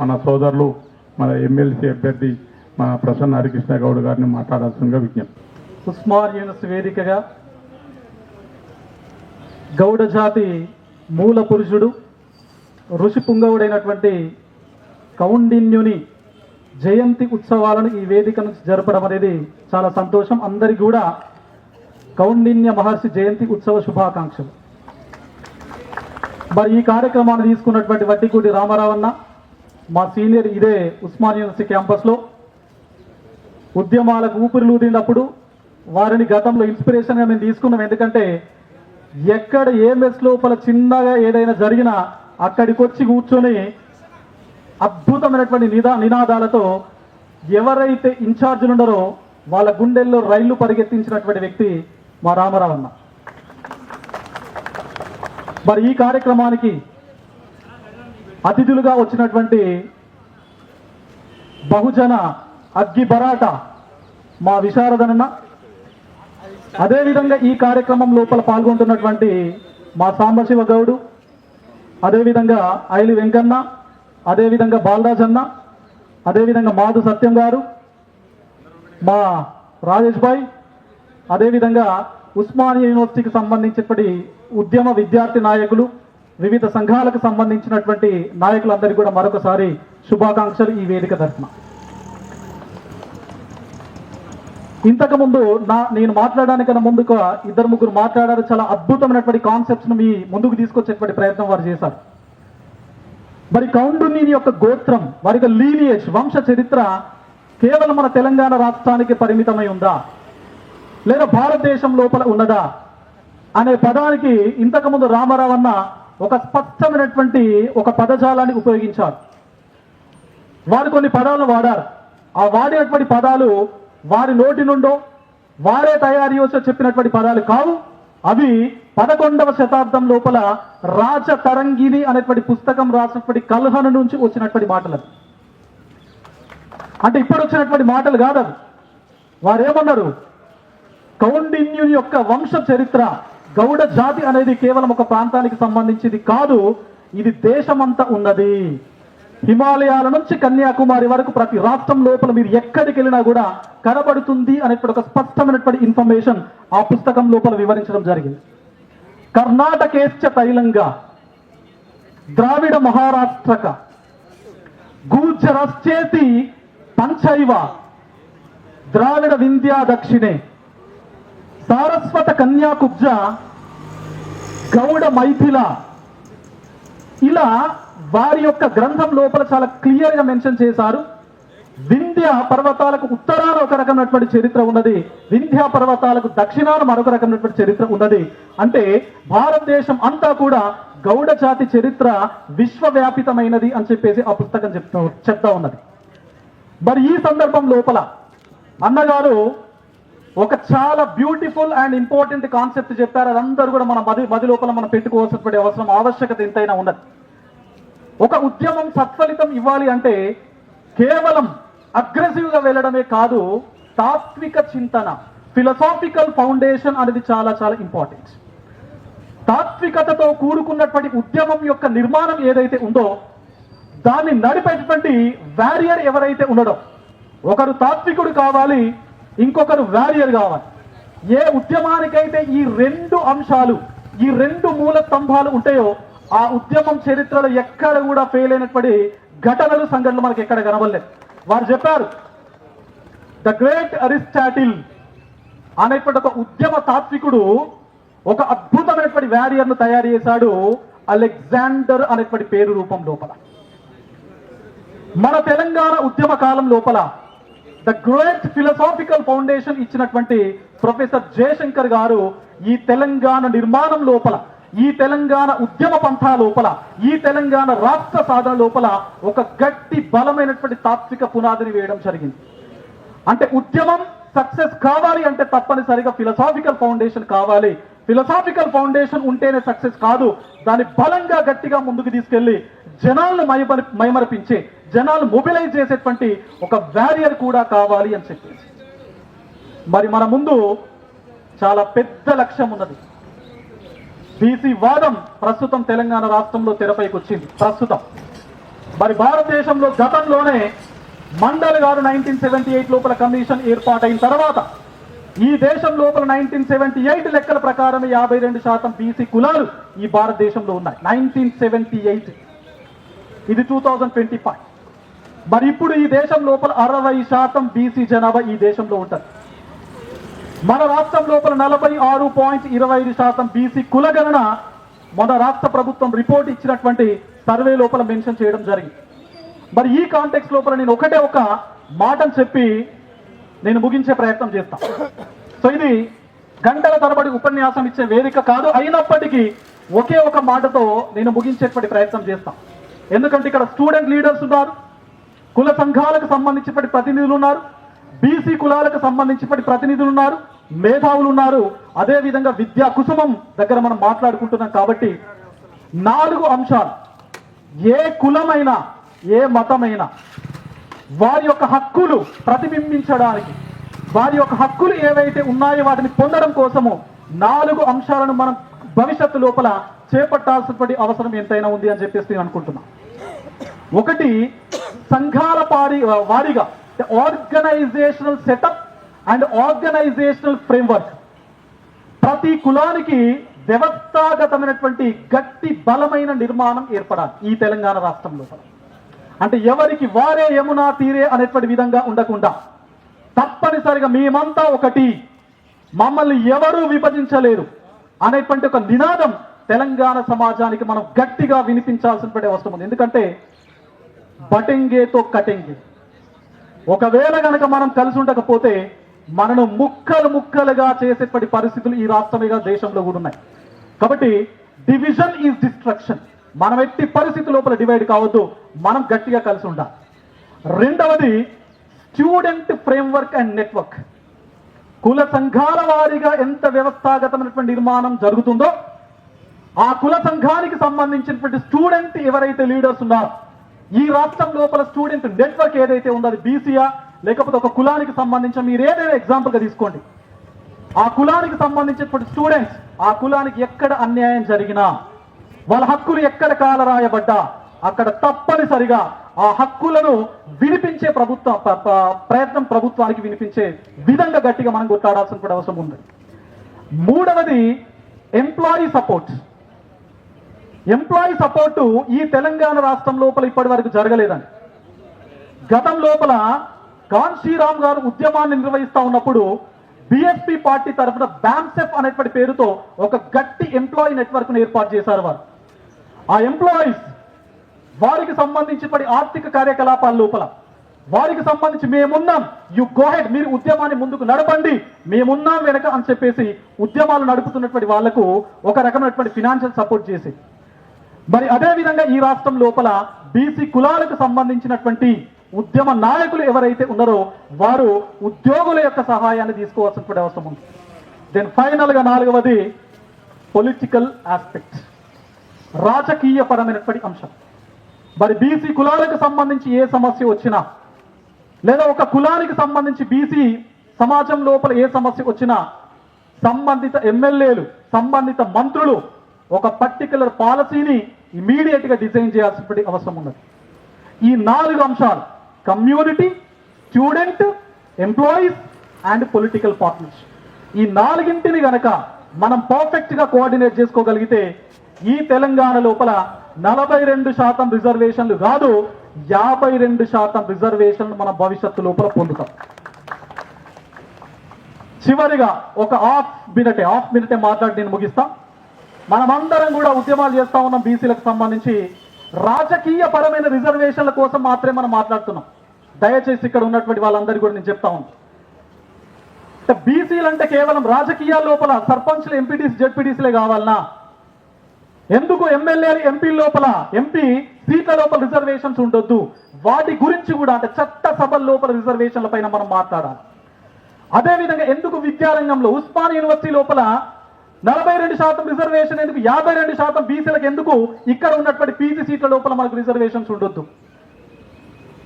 మన సోదరులు మన ఎమ్మెల్సీ అభ్యర్థి మన ప్రసన్న హరికృష్ణ గౌడ్ గారిని మాట్లాడాల్సిందిగా విజ్ఞప్తి. ఉస్మాన్ యూనివర్సిటీ వేదికగా గౌడ జాతి మూల పురుషుడు ఋషి పుంగవుడైనటువంటి కౌండిన్యుని జయంతి ఉత్సవాలను ఈ వేదిక నుంచి జరపడం అనేది చాలా సంతోషం. అందరికీ కూడా కౌండిన్య మహర్షి జయంతి ఉత్సవ శుభాకాంక్షలు. మరి ఈ కార్యక్రమాన్ని తీసుకున్నటువంటి వట్టికూటి రామారావు అన్న మా సీనియర్ ఇదే ఉస్మాన్ యూనివర్సిటీ క్యాంపస్లో ఉద్యమాలకు ఊపిరిలూదినప్పుడు వారిని గతంలో ఇన్స్పిరేషన్గా మేము తీసుకున్నాం. ఎందుకంటే ఎక్కడ ఏ మెస్ లోపల చిన్నగా ఏదైనా జరిగినా అక్కడికి వచ్చి కూర్చొని అద్భుతమైనటువంటి నినాదాలతో ఎవరైతే ఇన్ఛార్జీలు ఉన్నారో వాళ్ళ గుండెల్లో రైళ్లు పరిగెత్తించినటువంటి వ్యక్తి మా రామారావు అన్న. మరి ఈ కార్యక్రమానికి అతిథులుగా వచ్చినటువంటి బహుజన అగ్గి బరాట మా విశారదనన్న, అదేవిధంగా ఈ కార్యక్రమం లోపల పాల్గొంటున్నటువంటి మా సాంబశివ గౌడు, అదేవిధంగా ఐలి వెంకన్న, అదేవిధంగా బాలరాజ్ అన్న, అదేవిధంగా మాధు సత్యం గారు, మా రాజేష్ భాయ్, అదేవిధంగా ఉస్మానియా యూనివర్సిటీకి సంబంధించినటువంటి ఉద్యమ విద్యార్థి నాయకులు, వివిధ సంఘాలకు సంబంధించినటువంటి నాయకులందరికీ కూడా మరొకసారి శుభాకాంక్షలు ఈ వేదిక తరఫున. ఇంతకుముందు నేను మాట్లాడడానికన్నా ముందుగా ఇద్దరు ముగ్గురు మాట్లాడారు. చాలా అద్భుతమైనటువంటి కాన్సెప్ట్స్ను మీ ముందుకు తీసుకొచ్చేటువంటి ప్రయత్నం వారు చేశారు. మరి కౌండిన్యుని యొక్క గోత్రం, వారి యొక్క లీనియేజ్, వంశ చరిత్ర కేవలం మన తెలంగాణ రాష్ట్రానికి పరిమితమై ఉందా లేదా భారతదేశం లోపల ఉన్నదా అనే పదానికి ఇంతకుముందు రామారావు అన్న ఒక స్పష్టమైనటువంటి ఒక పదజాలాన్ని ఉపయోగించారు. వారు కొన్ని పదాలను వాడారు. ఆ వాడినటువంటి పదాలు వారి నోటి నుండో వారే తయారు చేసి చెప్పినటువంటి పదాలు కావు. అవి 11వ శతాబ్దం లోపల రాజతరంగిణి అనేటువంటి పుస్తకం రాసినటువంటి కల్హన నుంచి వచ్చినటువంటి మాటలు. అంటే ఇప్పుడు వచ్చినటువంటి మాటలు కాదు. వారేమన్నారు, కౌండిన్యుని యొక్క వంశ చరిత్ర, గౌడ జాతి అనేది కేవలం ఒక ప్రాంతానికి సంబంధించింది కాదు, ఇది దేశమంతా ఉన్నది. హిమాలయాల నుంచి కన్యాకుమారి వరకు ప్రతి రాష్ట్రం లోపల మీరు ఎక్కడికి వెళ్ళినా కూడా కనబడుతుంది అనేటువంటి ఒక స్పష్టమైనటువంటి ఇన్ఫర్మేషన్ ఆ పుస్తకం లోపల వివరించడం జరిగింది. కర్ణాటకేశ్చ తైలంగా, ద్రావిడ మహారాష్ట్రక, గూర్జరశ్చేతి పంచైవ, ద్రావిడ వింధ్యా దక్షిణే, సారస్వత కన్యాకుబ్జ, గౌడ మైథిల. ఇలా వారి యొక్క గ్రంథం లోపల చాలా క్లియర్ గా మెన్షన్ చేశారు. వింధ్య పర్వతాలకు ఉత్తరాన ఒక రకమైనటువంటి చరిత్ర ఉన్నది, వింధ్య పర్వతాలకు దక్షిణాన మరొక రకమైనటువంటి చరిత్ర ఉన్నది. అంటే భారతదేశం అంతా కూడా గౌడ జాతి చరిత్ర విశ్వవ్యాపితమైనది అని చెప్పేసి ఆ పుస్తకం చెప్తా ఉన్నది. మరి ఈ సందర్భం లోపల అన్నగారు ఒక చాలా బ్యూటిఫుల్ అండ్ ఇంపార్టెంట్ కాన్సెప్ట్ చెప్పారు. అదందరూ కూడా మన మది లోపల మనం పెట్టుకోవాల్సినటువంటి ఆవశ్యకత ఎంతైనా ఉన్నది. ఒక ఉద్యమం సత్ఫలితం ఇవ్వాలి అంటే కేవలం అగ్రెసివ్ గా వెళ్ళడమే కాదు, తాత్విక చింతన, ఫిలసాఫికల్ ఫౌండేషన్ అనేది చాలా చాలా ఇంపార్టెంట్. తాత్వికతతో కూడుకున్నటువంటి ఉద్యమం యొక్క నిర్మాణం ఏదైతే ఉందో దాన్ని నడిపేటువంటి వారియర్ ఎవరైతే ఉన్నాడో, ఒకరు తాత్వికుడు కావాలి, ఇంకొకరు వారియర్ కావాలి. ఏ ఉద్యమానికైతే ఈ రెండు అంశాలు, ఈ రెండు మూల స్తంభాలు ఉంటాయో ఆ ఉద్యమం చరిత్రలో ఎక్కడ కూడా ఫెయిల్ అయినటువంటి ఘటనలు, సంఘటనలు మనకి ఎక్కడ కనబడలేదు. వారు చెప్పారు, ద గ్రేట్ అరిస్టాటిల్ అనేటువంటి ఒక ఉద్యమ తాత్వికుడు ఒక అద్భుతమైనటువంటి వారియర్ను తయారు చేశాడు, అలెగ్జాండర్ అనేటువంటి పేరు రూపం లోపల. మన తెలంగాణ ఉద్యమ కాలం లోపల ద గ్రేట్ ఫిలసాఫికల్ ఫౌండేషన్ ఇచ్చినటువంటి ప్రొఫెసర్ జయశంకర్ గారు ఈ తెలంగాణ నిర్మాణం లోపల, ఈ తెలంగాణ ఉద్యమ పంథా లోపల, ఈ తెలంగాణ రాష్ట్ర సాధన లోపల ఒక గట్టి బలమైనటువంటి తాత్విక పునాదిని వేయడం జరిగింది. అంటే ఉద్యమం సక్సెస్ కావాలి అంటే తప్పనిసరిగా ఫిలసాఫికల్ ఫౌండేషన్ కావాలి. ఫిలసాఫికల్ ఫౌండేషన్ ఉంటేనే సక్సెస్ కాదు, దాన్ని బలంగా గట్టిగా ముందుకు తీసుకెళ్లి జనాలను మైమరపించే, జనాలు మొబిలైజ్ చేసేటువంటి ఒక వారియర్ కూడా కావాలి అని చెప్పేసి. మరి మన ముందు చాలా పెద్ద లక్ష్యం ఉన్నది. బీసీ వాదం ప్రస్తుతం తెలంగాణ రాష్ట్రంలో తెరపైకి వచ్చింది. ప్రస్తుతం మరి భారతదేశంలో గతంలోనే మండల్ గారు 1978 లోపల కమిషన్ ఏర్పాటైన తర్వాత ఈ దేశం లోపల 1978 లెక్కల ప్రకారం 52% బీసీ కులాలు ఈ భారతదేశంలో ఉన్నాయి. 1978, ఇది 2025. మరి ఇప్పుడు ఈ దేశం లోపల 60% బీసీ జనాభా ఈ దేశంలో ఉంటుంది. మన రాష్ట్రం లోపల 46.25% బీసీ కులగణన మన రాష్ట్ర ప్రభుత్వం రిపోర్ట్ ఇచ్చినటువంటి సర్వే లోపల మెన్షన్ చేయడం జరిగింది. మరి ఈ కాంటెక్స్ట్ లోపల నేను ఒకటే ఒక మాటను చెప్పి నేను ముగించే ప్రయత్నం చేస్తాను. సో ఇది గంటల తరబడి ఉపన్యాసం ఇచ్చే వేదిక కాదు, అయినప్పటికీ ఒకే ఒక మాటతో నేను ముగించేటువంటి ప్రయత్నం చేస్తాను. ఎందుకంటే ఇక్కడ స్టూడెంట్ లీడర్స్ ఉన్నారు, కుల సంఘాలకు సంబంధించినటువంటి ప్రతినిధులు ఉన్నారు, బీసీ కులాలకు సంబంధించినటువంటి ప్రతినిధులు ఉన్నారు, మేధావులు ఉన్నారు, అదేవిధంగా విద్యా కుసుమం దగ్గర మనం మాట్లాడుకుంటున్నాం. కాబట్టి 4 అంశాలు, ఏ కులమైనా ఏ మతమైనా వారి యొక్క హక్కులు ప్రతిబింబించడానికి, వారి యొక్క హక్కులు ఏవైతే ఉన్నాయో వాటిని పొందడం కోసము 4 అంశాలను మనం భవిష్యత్తు లోపల చేపట్టాల్సినటువంటి అవసరం ఎంతైనా ఉంది అని చెప్పేసి నేను అనుకుంటున్నా. ఒకటి, సంఘాల వారీగా organizational setup and organizational framework. ప్రతి కులానికి వ్యవస్థాగతమైనటువంటి గట్టి బలమైన నిర్మాణం ఏర్పడాలి ఈ తెలంగాణ రాష్ట్రం లోపల. అంటే ఎవరికి వారే యమునా తీరే అనేటువంటి విధంగా ఉండకుండా తప్పనిసరిగా మేమంతా ఒకటి, మమ్మల్ని ఎవరూ విభజించలేరు అనేటువంటి ఒక నినాదం తెలంగాణ సమాజానికి మనం గట్టిగా వినిపించాల్సినటువంటి అవసరం ఉంది. ఎందుకంటే బటెంగేతో కటెంగే, ఒకవేళ కనుక మనం కలిసి ఉండకపోతే మనను ముక్కలు ముక్కలుగా చేసేటువంటి పరిస్థితులు ఈ రాష్ట్రమేగా దేశంలో కూడా ఉన్నాయి. కాబట్టి డివిజన్ ఈజ్ డిస్ట్రక్షన్. మనం ఎట్టి పరిస్థితి లోపల డివైడ్ కావద్దు, మనం గట్టిగా కలిసి ఉండాలి. రెండవది, స్టూడెంట్ ఫ్రేమ్వర్క్ అండ్ నెట్వర్క్. కుల సంఘాల వారీగా ఎంత వ్యవస్థాగతమైనటువంటి నిర్మాణం జరుగుతుందో ఆ కుల సంఘానికి సంబంధించినటువంటి స్టూడెంట్ ఎవరైతే లీడర్స్ ఉన్నారో ఈ రాష్ట్రం లోపల స్టూడెంట్ నెట్వర్క్ ఏదైతే ఉందో అది బీసీయా లేకపోతే ఒక కులానికి సంబంధించిన మీరు ఏదైనా ఎగ్జాంపుల్గా తీసుకోండి, ఆ కులానికి సంబంధించినటువంటి స్టూడెంట్స్ ఆ కులానికి ఎక్కడ అన్యాయం జరిగినా, వాళ్ళ హక్కులు ఎక్కడ కాలరాయబడ్డా అక్కడ తప్పనిసరిగా ఆ హక్కులను వినిపించే ప్రయత్నం ప్రభుత్వానికి వినిపించే విధంగా గట్టిగా మనం కొట్లాడాల్సిన అవసరం ఉంది. మూడవది, ఎంప్లాయీ సపోర్ట్. ఎంప్లాయీ సపోర్టు ఈ తెలంగాణ రాష్ట్రం లోపల ఇప్పటి వరకు జరగలేదండి. గతం లోపల కాన్షీరామ్ గారు ఉద్యమాన్ని నిర్వహిస్తా ఉన్నప్పుడు బిఎస్పీ పార్టీ తరఫున బ్యామ్సెఫ్ అనేటువంటి పేరుతో ఒక గట్టి ఎంప్లాయీ నెట్వర్క్ ను ఏర్పాటు చేశారు వారు. ఆ ఎంప్లాయీస్ వారికి సంబంధించిన ఆర్థిక కార్యకలాపాల లోపల వారికి సంబంధించి మేమున్నాం, యు గో హెడ్, మీరు ఉద్యమాన్ని ముందుకు నడపండి, మేమున్నాం వెనక అని చెప్పేసి ఉద్యమాలు నడుపుతున్నటువంటి వాళ్లకు ఒక రకమైనటువంటి ఫినాన్షియల్ సపోర్ట్ చేసి, మరి అదే విధంగా ఈ రాష్ట్రం లోపల బీసీ కులాలకు సంబంధించినటువంటి ఉద్యమ నాయకులు ఎవరైతే ఉన్నారో వారు ఉద్యోగుల యొక్క సహాయాన్ని తీసుకోవాల్సిన అవసరం ఉంది. దెన్ ఫైనల్ గా 4వది, పొలిటికల్ ఆస్పెక్ట్, రాజకీయ పరమైనటువంటి అంశం. మరి బీసీ కులాలకు సంబంధించి ఏ సమస్య వచ్చినా లేదా ఒక కులానికి సంబంధించి బీసీ సమాజం లోపల ఏ సమస్య వచ్చినా సంబంధిత ఎమ్మెల్యేలు, సంబంధిత మంత్రులు ఒక పర్టికులర్ పాలసీని ఇమీడియట్ గా డిజైన్ చేయాల్సిన అవసరం ఉన్నది. ఈ 4 అంశాలు, community, student, employees and political partners, ఈ 4ంటిని గనక మనం పర్ఫెక్ట్ గా కోఆర్డినేట్ చేసుకోగలిగితే ఈ తెలంగాణ లోపల 42% రిజర్వేషన్లు కాదు 52% రిజర్వేషన్లు మన భవిష్యత్తు లోపల పొందుతాం. చివరిగా ఒక హాఫ్ మినిటే మాట్లాడి నేను ముగిస్తాం. మనమందరం కూడా ఉద్యమాలు చేస్తా ఉన్నాం బీసీలకు సంబంధించి. రాజకీయ పరమైన రిజర్వేషన్ల కోసం మాత్రమే మనం మాట్లాడుతున్నాం. దయచేసి ఇక్కడ ఉన్నటువంటి వాళ్ళందరికీ కూడా నేను చెప్తా ఉన్నాను, బీసీలు అంటే కేవలం రాజకీయాల లోపల సర్పంచ్లు, ఎంపీటీసీ, జెడ్పీటీసీలే కావాలన్నా, ఎందుకు ఎమ్మెల్యేలు, ఎంపీ లోపల ఎంపీ సీట్ల లోపల రిజర్వేషన్స్ ఉండొద్దు, వాటి గురించి కూడా అంటే చట్ట సభల లోపల రిజర్వేషన్ల పైన మనం మాట్లాడాలి. అదేవిధంగా ఎందుకు విద్యారంగంలో ఉస్మాన్ యూనివర్సిటీ లోపల 42% రిజర్వేషన్ ఎందుకు, 52% బీసీలకు ఎందుకు ఇక్కడ ఉన్నటువంటి పీజీ సీట్ల లోపల మనకు రిజర్వేషన్స్ ఉండొద్దు?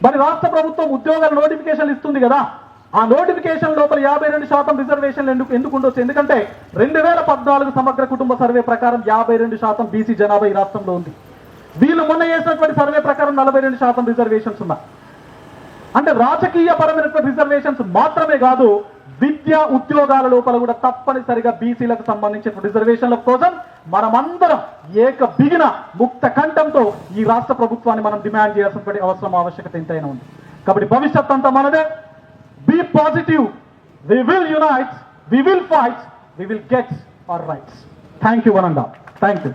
మరి రాష్ట్ర ప్రభుత్వం ఉద్యోగాల నోటిఫికేషన్లు ఇస్తుంది కదా, ఆ నోటిఫికేషన్ లోపల 52% రిజర్వేషన్లు ఎందుకు ఉండొచ్చు? ఎందుకంటే 2014 సమగ్ర కుటుంబ సర్వే ప్రకారం 52% బీసీ జనాభా ఈ రాష్ట్రంలో ఉంది. వీళ్ళు మొన్న చేసినటువంటి సర్వే ప్రకారం 42% రిజర్వేషన్స్ ఉన్నాయి. అంటే రాజకీయ పరమైనటువంటి రిజర్వేషన్స్ మాత్రమే కాదు, విద్యా ఉద్యోగాల లోపల కూడా తప్పనిసరిగా బీసీలకు సంబంధించిన రిజర్వేషన్ల కోసం మనమందరం ఏక బిగిన ముక్త కంఠంతో ఈ రాష్ట్ర ప్రభుత్వాన్ని మనం డిమాండ్ చేయాల్సినటువంటి ఆవశ్యకత ఎంతైనా ఉంది. కాబట్టి భవిష్యత్ అంతా మనదే. Be positive, we will unite, we will fight, we will get our rights. Thank you one and all. Thank you.